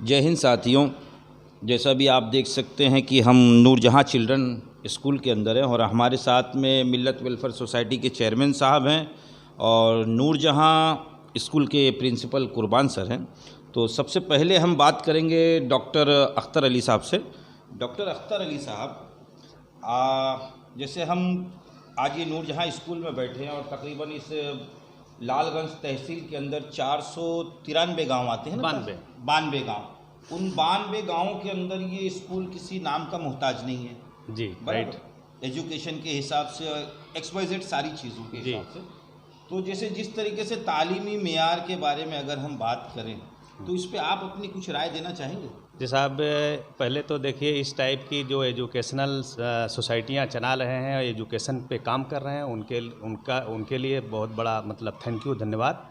जय हिंद साथियों। जैसा भी आप देख सकते हैं कि हम नूरजहाँ चिल्ड्रन स्कूल के अंदर हैं और हमारे साथ में मिल्लत वेलफेयर सोसाइटी के चेयरमैन साहब हैं और नूरजहाँ स्कूल के प्रिंसिपल कुर्बान सर हैं। तो सबसे पहले हम बात करेंगे डॉक्टर अख्तर अली साहब से। डॉक्टर अख्तर अली साहब, जैसे हम आज ये नूरजहाँ स्कूल में बैठे हैं और तकरीबन इस लालगंज तहसील के अंदर 493 गांव आते हैं ना, 92 गांव। उन 92 गांवों के अंदर ये स्कूल किसी नाम का मोहताज नहीं है जी, राइट। एजुकेशन के हिसाब से, XYZ सारी चीज़ों के हिसाब से। तो जैसे जिस तरीके से तालीमी मेयार के बारे में अगर हम बात करें तो इस पे आप अपनी कुछ राय देना चाहेंगे? जी साहब, पहले तो देखिए, इस टाइप की जो एजुकेशनल सोसाइटियाँ चला रहे हैं, एजुकेशन पे काम कर रहे हैं, उनके लिए बहुत बड़ा मतलब थैंक यू, धन्यवाद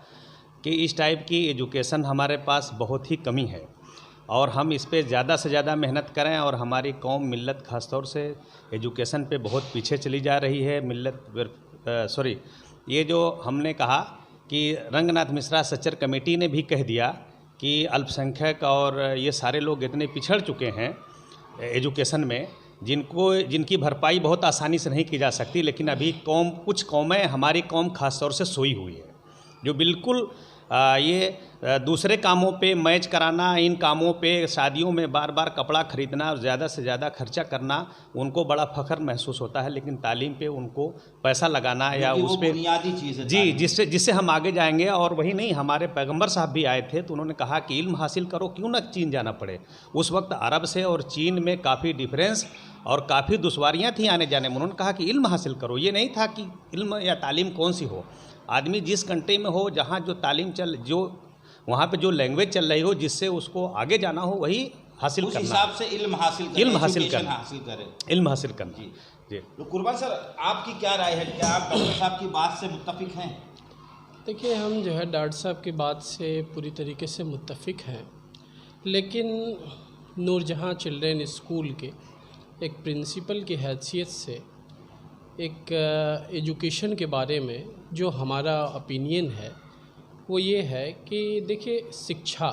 कि इस टाइप की एजुकेशन हमारे पास बहुत ही कमी है और हम इस पे ज़्यादा से ज़्यादा मेहनत करें। और हमारी कौम मिल्लत ख़ासतौर से एजुकेशन पे बहुत पीछे चली जा रही है। ये जो हमने कहा कि रंगनाथ मिश्रा सच्चर कमेटी ने भी कह दिया कि अल्पसंख्यक और ये सारे लोग इतने पिछड़ चुके हैं एजुकेशन में, जिनकी भरपाई बहुत आसानी से नहीं की जा सकती। लेकिन अभी कुछ कौमें, हमारी कौम ख़ास तौर से सोई हुई है, जो बिल्कुल ये दूसरे कामों पे मैच कराना, इन कामों पे शादियों में बार बार कपड़ा खरीदना और ज़्यादा से ज़्यादा खर्चा करना, उनको बड़ा फ़ख्र महसूस होता है। लेकिन तालीम पे उनको पैसा लगाना या उस पे बुनियादी चीज़ है जी, जिससे हम आगे जाएंगे। और वही नहीं, हमारे पैगंबर साहब भी आए थे तो उन्होंने कहा कि इल्म हासिल करो, क्यों ना चीन जाना पड़े। उस वक्त अरब से और चीन में काफ़ी डिफरेंस और काफ़ी दुश्वारियाँ थी आने जाने में। उन्होंने कहा कि इल्म हासिल करो। ये नहीं था कि इल्म या तालीम कौन सी हो, आदमी जिस कंट्री में हो, जहाँ जो तालीम वहाँ पे जो लैंग्वेज चल रही हो, जिससे उसको आगे जाना हो, वही हासिल करना, उस हिसाब से इल्म हासिल करें। इल्म हासिल करना। जी, तो कुर्बान सर, आपकी क्या राय है? क्या आप डॉक्टर साहब की बात से मुत्तफिक हैं? देखिए, हम जो है डॉक्टर साहब की बात से पूरी तरीके से मुत्तफिक हैं, लेकिन नूरजहाँ चिल्ड्रन स्कूल के एक प्रिंसिपल की हैसियत से एक एजुकेशन के बारे में जो हमारा ओपिनियन है वो ये है कि देखिए, शिक्षा,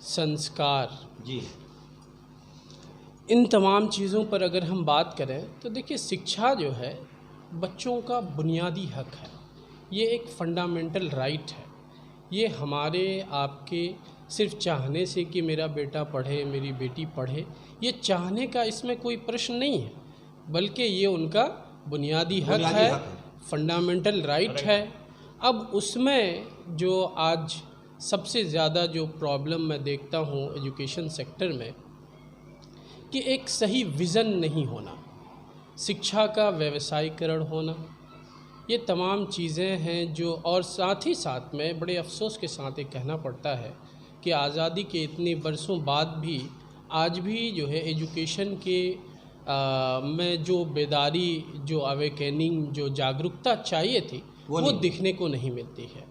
संस्कार, जी, इन तमाम चीज़ों पर अगर हम बात करें तो देखिए, शिक्षा जो है बच्चों का बुनियादी हक है। ये एक फंडामेंटल राइट है। ये हमारे आपके सिर्फ चाहने से कि मेरा बेटा पढ़े, मेरी बेटी पढ़े, ये चाहने का इसमें कोई प्रश्न नहीं है, बल्कि ये उनका बुनियादी हक है, फंडामेंटल राइट है। अब उसमें जो आज सबसे ज़्यादा जो प्रॉब्लम मैं देखता हूँ एजुकेशन सेक्टर में, कि एक सही विज़न नहीं होना, शिक्षा का व्यवसायीकरण होना, ये तमाम चीज़ें हैं जो, और साथ ही साथ में बड़े अफसोस के साथ ये कहना पड़ता है कि आज़ादी के इतने बरसों बाद भी आज भी जो है एजुकेशन के में जो बेदारी, जो अवेकनिंग, जो जागरूकता चाहिए थी वो दिखने को नहीं मिलती है।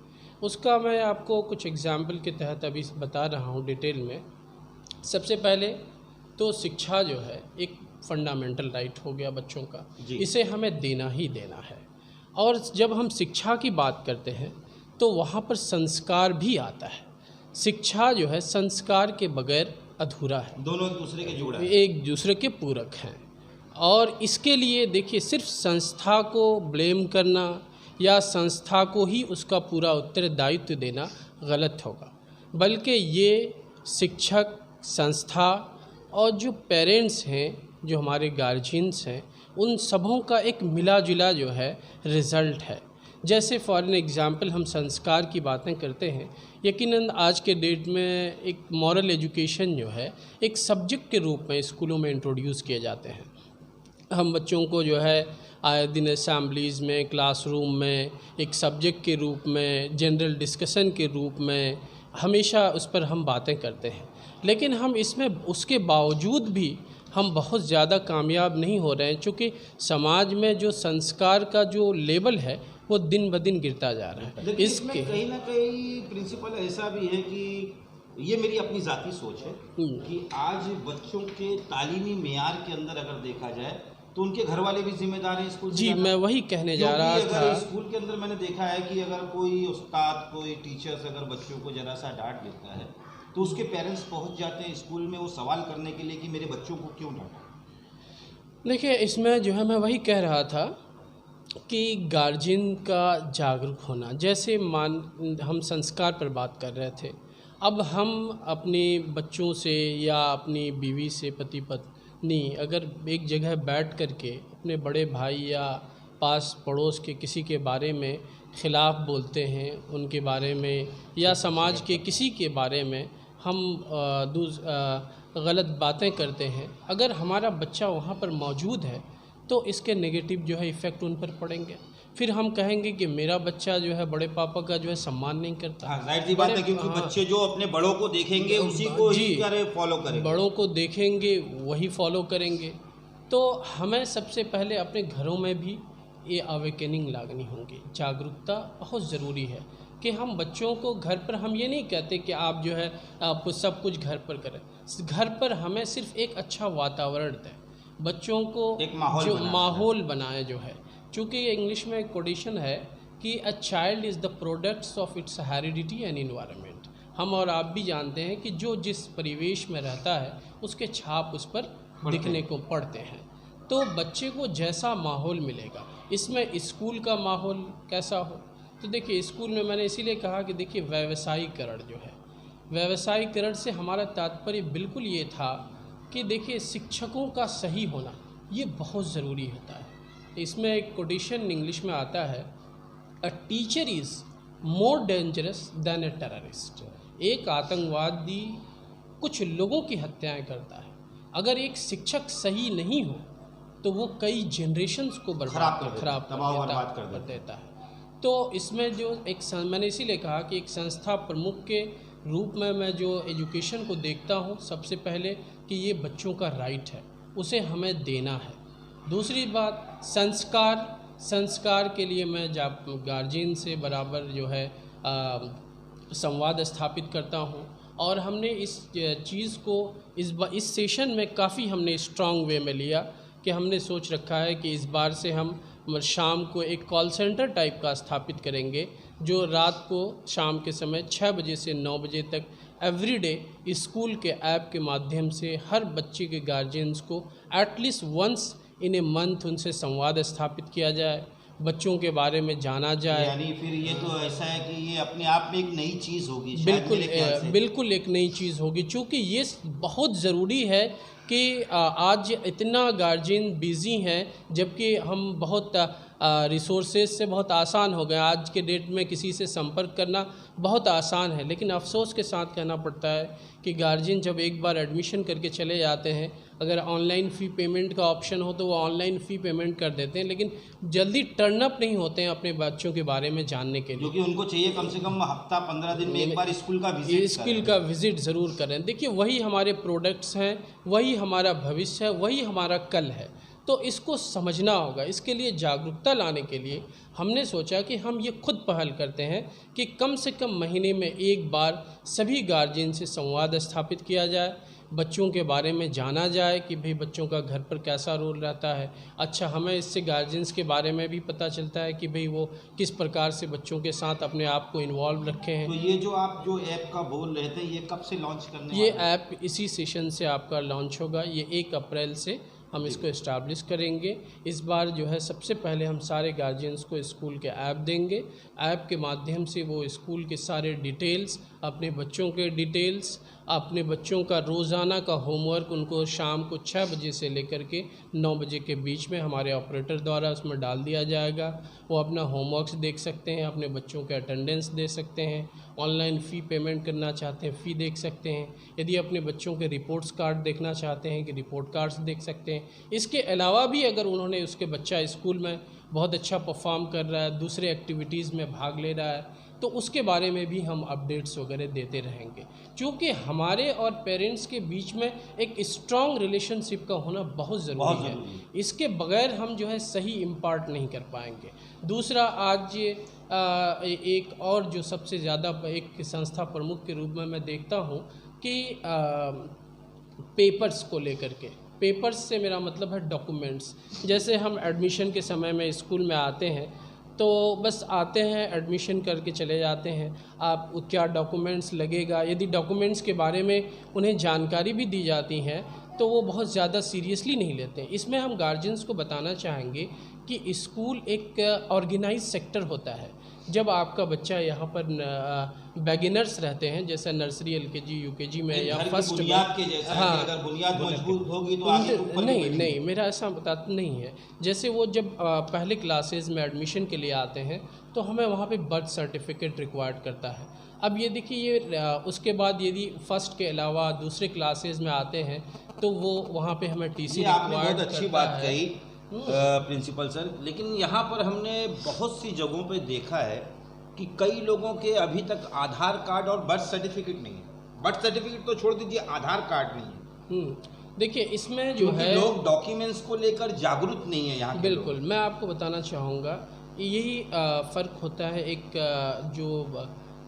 उसका मैं आपको कुछ एग्जाम्पल के तहत अभी बता रहा हूँ डिटेल में। सबसे पहले तो शिक्षा जो है एक फंडामेंटल राइट हो गया बच्चों का, इसे हमें देना ही देना है। और जब हम शिक्षा की बात करते हैं तो वहाँ पर संस्कार भी आता है। शिक्षा जो है संस्कार के बगैर अधूरा है, दोनों एक दूसरे के जुड़ा है, एक दूसरे के पूरक हैं। और इसके लिए देखिए, सिर्फ संस्था को ब्लेम करना या संस्था को ही उसका पूरा उत्तरदायित्व देना गलत होगा, बल्कि ये शिक्षक, संस्था और जो पेरेंट्स हैं, जो हमारे गार्जियंस हैं, उन सबों का एक मिला जुला जो है रिज़ल्ट है। जैसे फॉर एग्ज़ाम्पल हम संस्कार की बातें करते हैं, यकीनन आज के डेट में एक मॉरल एजुकेशन जो है एक सब्जेक्ट के रूप में स्कूलों में इंट्रोड्यूस किए जाते हैं। हम बच्चों को जो है आए दिन असेंबलीज़ में, क्लासरूम में एक सब्जेक्ट के रूप में, जनरल डिस्कशन के रूप में हमेशा उस पर हम बातें करते हैं। लेकिन हम इसमें उसके बावजूद भी हम बहुत ज़्यादा कामयाब नहीं हो रहे हैं, चूँकि समाज में जो संस्कार का जो लेवल है वो दिन ब दिन गिरता जा रहा है। इसके कहीं ना कहीं प्रिंसिपल ऐसा भी है कि ये मेरी अपनी ज़ाती सोच है कि आज बच्चों के तालीमी मेयार के अंदर अगर देखा जाए तो उनके घर वाले भी जिम्मेदार हैं स्कूल। जी, मैं वही कहने जा रहा था। स्कूल के अंदर मैंने देखा है कि अगर कोई उस्ताद, कोई टीचर्स अगर बच्चों को जरा सा डांट देता है तो उसके पेरेंट्स पहुंच जाते हैं स्कूल में वो सवाल करने के लिए कि मेरे बच्चों को क्यों डांटा। देखिए, इसमें जो है मैं वही कह रहा था कि गार्जियन का जागरूक होना, जैसे हम संस्कार पर बात कर रहे थे, अब हम अपने बच्चों से या अपनी बीवी से, पति पत्नी अगर एक जगह बैठ कर के अपने बड़े भाई या पास पड़ोस के किसी के बारे में ख़िलाफ़ बोलते हैं, उनके बारे में या समाज के किसी के बारे में हम गलत बातें करते हैं, अगर हमारा बच्चा वहाँ पर मौजूद है तो इसके नेगेटिव जो है इफ़ेक्ट उन पर पड़ेंगे। फिर हम कहेंगे कि मेरा बच्चा जो है बड़े पापा का जो है सम्मान नहीं करता। हाँ, जाहिर सी बात है, क्योंकि बच्चे जो अपने बड़ों को देखेंगे उसी को ही फॉलो करेंगे, बड़ों को देखेंगे वही फॉलो करेंगे। तो हमें सबसे पहले अपने घरों में भी ये अवेकनिंग लानी होगी, जागरूकता बहुत ज़रूरी है कि हम बच्चों को घर पर, हम ये नहीं कहते कि आप जो है आप सब कुछ घर पर करें, घर पर हमें सिर्फ एक अच्छा वातावरण दें, बच्चों को एक माहौल बनाए जो है। चूँकि इंग्लिश में एक कोडिशन है कि a child is the products of its heredity and environment. हम और आप भी जानते हैं कि जो जिस परिवेश में रहता है उसके छाप उस पर दिखने को पड़ते हैं। तो बच्चे को जैसा माहौल मिलेगा, इसमें स्कूल का माहौल कैसा हो, तो देखिए स्कूल में मैंने इसीलिए कहा कि देखिए व्यवसायीकरण जो है, व्यवसायीकरण से हमारा तात्पर्य बिल्कुल ये था कि देखिए शिक्षकों का सही होना ये बहुत ज़रूरी होता है। इसमें एक कोटेशन इंग्लिश में आता है, a teacher is more dangerous than a terrorist. एक आतंकवादी कुछ लोगों की हत्याएं करता है, अगर एक शिक्षक सही नहीं हो तो वो कई जनरेशंस को खराब कर देता है। तो इसमें जो मैंने इसीलिए कहा कि एक संस्था प्रमुख के रूप में मैं जो एजुकेशन को देखता हूँ, सबसे पहले कि ये बच्चों का राइट है, उसे हमें देना है। दूसरी बात संस्कार के लिए मैं गार्जियन से बराबर जो है संवाद स्थापित करता हूँ, और हमने इस चीज़ को इस सेशन में काफ़ी हमने स्ट्रॉन्ग वे में लिया कि हमने सोच रखा है कि इस बार से हम शाम को एक कॉल सेंटर टाइप का स्थापित करेंगे, जो रात को शाम के समय 6 बजे से 9 बजे तक एवरीडे स्कूल के ऐप के माध्यम से हर बच्चे के गार्जियंस को at least once in a month उनसे संवाद स्थापित किया जाए, बच्चों के बारे में जाना जाए। यानी फिर ये तो ऐसा है कि ये अपने आप में एक नई चीज़ होगी। बिल्कुल एक नई चीज़ होगी, चूँकि ये बहुत ज़रूरी है कि आज इतना गार्जियन बिज़ी हैं, जबकि हम बहुत रिसोर्सेज से बहुत आसान हो गए, आज के डेट में किसी से संपर्क करना बहुत आसान है, लेकिन अफसोस के साथ कहना पड़ता है कि गार्जियन जब एक बार एडमिशन करके चले जाते हैं, अगर ऑनलाइन फ़ी पेमेंट का ऑप्शन हो तो वो ऑनलाइन फ़ी पेमेंट कर देते हैं, लेकिन जल्दी टर्न अप नहीं होते हैं अपने बच्चों के बारे में जानने के लिए, क्योंकि उनको चाहिए कम से कम हफ्ता 15 दिन में एक बार स्कूल का विज़िट ज़रूर करें। देखिए वही हमारे प्रोडक्ट्स हैं, वही हमारा भविष्य है, वही हमारा कल है, तो इसको समझना होगा। इसके लिए जागरूकता लाने के लिए हमने सोचा कि हम ये खुद पहल करते हैं कि कम से कम महीने में एक बार सभी गार्जियन से संवाद स्थापित किया जाए, बच्चों के बारे में जाना जाए कि भाई बच्चों का घर पर कैसा रोल रहता है। अच्छा, हमें इससे गार्जियंस के बारे में भी पता चलता है कि भाई वो किस प्रकार से बच्चों के साथ अपने आप को इन्वॉल्व रखे हैं। तो ये जो आप जो ऐप का बोल रहे थे, ये कब से लॉन्च करने ये ऐप इसी सेशन से आपका लॉन्च होगा, ये 1 अप्रैल से हम इसको इस्टाब्लिश करेंगे। इस बार जो है सबसे पहले हम सारे गार्जियंस को स्कूल के ऐप देंगे, ऐप के माध्यम से वो स्कूल के सारे डिटेल्स, अपने बच्चों के डिटेल्स, अपने बच्चों का रोज़ाना का होमवर्क उनको शाम को 6 बजे से लेकर के 9 बजे के बीच में हमारे ऑपरेटर द्वारा उसमें डाल दिया जाएगा। वो अपना होमवर्क्स देख सकते हैं, अपने बच्चों के अटेंडेंस दे सकते हैं, ऑनलाइन फ़ी पेमेंट करना चाहते हैं फ़ी देख सकते हैं, यदि अपने बच्चों के रिपोर्ट्स कार्ड देखना चाहते हैं कि रिपोर्ट कार्ड्स देख सकते हैं। इसके अलावा भी अगर उन्होंने उसके बच्चा स्कूल में बहुत अच्छा परफॉर्म कर रहा है, दूसरे एक्टिविटीज़ में भाग ले रहा है, तो उसके बारे में भी हम अपडेट्स वगैरह देते रहेंगे। क्योंकि हमारे और पेरेंट्स के बीच में एक स्ट्रॉन्ग रिलेशनशिप का होना बहुत ज़रूरी है, इसके बगैर हम जो है सही इम्पार्ट नहीं कर पाएंगे। दूसरा, आज एक और जो सबसे ज़्यादा एक संस्था प्रमुख के रूप में मैं देखता हूँ कि पेपर्स को लेकर के, पेपर्स से मेरा मतलब है डॉक्यूमेंट्स। जैसे हम एडमिशन के समय में स्कूल में आते हैं तो बस आते हैं, एडमिशन करके चले जाते हैं। आप क्या डॉक्यूमेंट्स लगेगा, यदि डॉक्यूमेंट्स के बारे में उन्हें जानकारी भी दी जाती हैं तो वो बहुत ज़्यादा सीरियसली नहीं लेते हैं। इसमें हम गार्जियंस को बताना चाहेंगे कि स्कूल एक ऑर्गेनाइज सेक्टर होता है। जब आपका बच्चा यहाँ पर बिगिनर्स रहते हैं, जैसे नर्सरी, एलकेजी, यूकेजी में या फर्स्ट में, हाँ, अगर बुनियाद मजबूत होगी तो आगे ऊपर नहीं, मेरा ऐसा बता नहीं है। जैसे वो जब पहले क्लासेस में एडमिशन के लिए आते हैं तो हमें वहाँ पे बर्थ सर्टिफिकेट रिक्वायर्ड करता है। अब ये देखिए, ये उसके बाद यदि फर्स्ट के अलावा दूसरे क्लासेस में आते हैं तो वो वहाँ पे हमें टीसी आपने बहुत अच्छी बात कही प्रिंसिपल सर। लेकिन यहाँ पर हमने बहुत सी जगहों पे देखा है कि कई लोगों के अभी तक आधार कार्ड और बर्थ सर्टिफिकेट नहीं है। बर्थ सर्टिफिकेट तो छोड़ दीजिए, आधार कार्ड नहीं है। देखिए इसमें जो है, लोग डॉक्यूमेंट्स को लेकर जागरूक नहीं है यहाँ। बिल्कुल, मैं आपको बताना चाहूँगा यही फ़र्क होता है। एक जो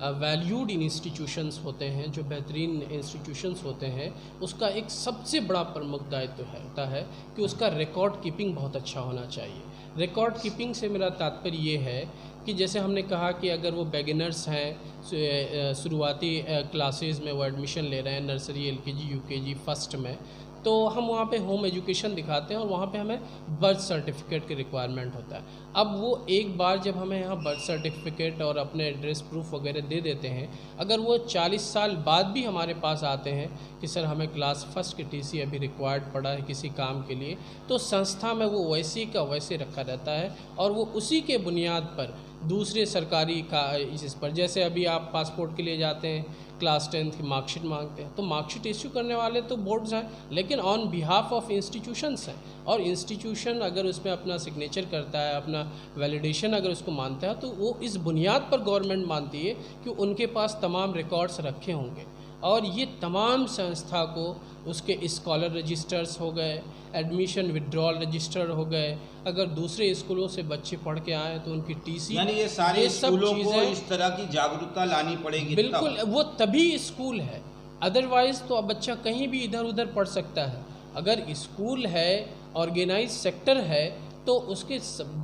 वैल्यूड इंस्टीट्यूशंस होते हैं, जो बेहतरीन इंस्टीट्यूशंस होते हैं, उसका एक सबसे बड़ा प्रमुख दायित्व होता है कि उसका रिकॉर्ड कीपिंग बहुत अच्छा होना चाहिए। रिकॉर्ड कीपिंग से मेरा तात्पर्य ये है कि जैसे हमने कहा कि अगर वो बिगिनर्स हैं, शुरुआती क्लासेस में वो एडमिशन ले रहे हैं, नर्सरी, एलकेजी, यूकेजी, फर्स्ट में, तो हम वहाँ पे होम एजुकेशन दिखाते हैं और वहाँ पे हमें बर्थ सर्टिफिकेट की रिक्वायरमेंट होता है। अब वो एक बार जब हमें यहाँ बर्थ सर्टिफिकेट और अपने एड्रेस प्रूफ वगैरह दे देते हैं, अगर वो 40 साल बाद भी हमारे पास आते हैं कि सर हमें क्लास फर्स्ट की टीसी अभी रिक्वायर्ड पड़ा है किसी काम के लिए, तो संस्था में वो वैसे का वैसे रखा रहता है और वो उसी के बुनियाद पर दूसरे सरकारी का इस पर, जैसे अभी आप पासपोर्ट के लिए जाते हैं, क्लास 10th की मार्कशीट मांगते हैं, तो मार्कशीट इश्यू करने वाले तो बोर्ड्स हैं, लेकिन ऑन बिहाफ ऑफ इंस्टीट्यूशंस हैं। और इंस्टीट्यूशन अगर उसमें अपना सिग्नेचर करता है, अपना वैलिडेशन अगर उसको मानता है, तो वो इस बुनियाद पर गवर्नमेंट मानती है कि उनके पास तमाम रिकॉर्ड्स रखे होंगे। और ये तमाम संस्था को उसके स्कॉलर रजिस्टर्स हो गए, एडमिशन विड्रॉल रजिस्टर हो गए, अगर दूसरे स्कूलों से बच्चे पढ़ के आए तो उनकी टीसी, यानी ये सारे स्कूलों को इस तरह की जागरूकता लानी पड़ेगी। बिल्कुल, वो तभी स्कूल है, अदरवाइज़ तो अब बच्चा कहीं भी इधर उधर पढ़ सकता है। अगर स्कूल है, ऑर्गेनाइज सेक्टर है, तो उसके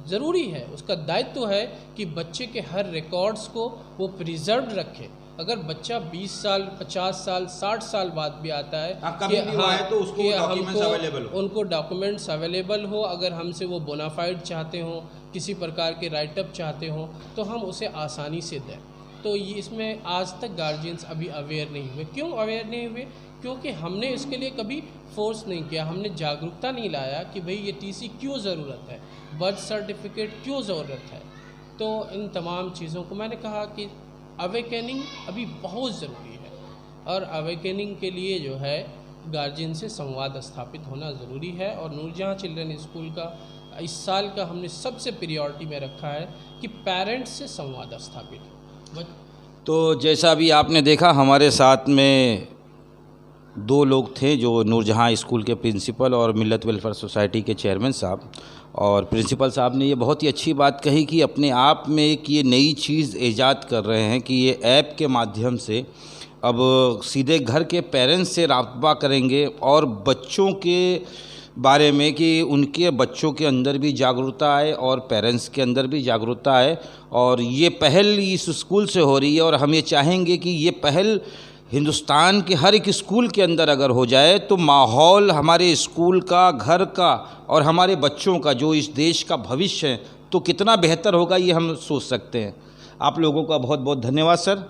ज़रूरी है, उसका दायित्व है कि बच्चे के हर रिकॉर्ड्स को वो प्रिजर्व रखे। अगर बच्चा 20 साल, 50 साल, 60 साल बाद भी आता है, कभी भी आए तो उसको डॉक्यूमेंट्स अवेलेबल हो, उनको डॉक्यूमेंट्स अवेलेबल हो, अगर हमसे वो बोनाफाइड चाहते हो, किसी प्रकार के राइटअप चाहते हो, तो हम उसे आसानी से दें। तो ये इसमें आज तक गार्जियंस अभी अवेयर नहीं हुए। क्यों अवेयर नहीं हुए? क्योंकि हमने इसके लिए कभी फोर्स नहीं किया, हमने जागरूकता नहीं लाया कि भाई ये टीसी क्यों ज़रूरत है, बर्थ सर्टिफिकेट क्यों ज़रूरत है। तो इन तमाम चीज़ों को मैंने कहा कि अवेकनिंग अभी बहुत ज़रूरी है, और अवेकनिंग के लिए जो है गार्जियन से संवाद स्थापित होना ज़रूरी है। और नूरजहाँ चिल्ड्रन स्कूल का इस साल का हमने सबसे प्रायोरिटी में रखा है कि पेरेंट्स से संवाद स्थापित हो। तो जैसा अभी आपने देखा, हमारे साथ में 2 लोग थे, जो नूरजहाँ स्कूल के प्रिंसिपल और मिल्लत वेलफेयर सोसाइटी के चेयरमैन साहब। और प्रिंसिपल साहब ने ये बहुत ही अच्छी बात कही कि अपने आप में एक ये नई चीज़ ईजाद कर रहे हैं कि ये ऐप के माध्यम से अब सीधे घर के पेरेंट्स से राब्ता करेंगे और बच्चों के बारे में कि उनके बच्चों के अंदर भी जागरूकता आए और पेरेंट्स के अंदर भी जागरूकता आए। और ये पहल इस स्कूल से हो रही है और हम ये चाहेंगे कि ये पहल हिंदुस्तान के हर एक स्कूल के अंदर अगर हो जाए तो माहौल हमारे स्कूल का, घर का और हमारे बच्चों का, जो इस देश का भविष्य है, तो कितना बेहतर होगा ये हम सोच सकते हैं। आप लोगों का बहुत बहुत धन्यवाद सर।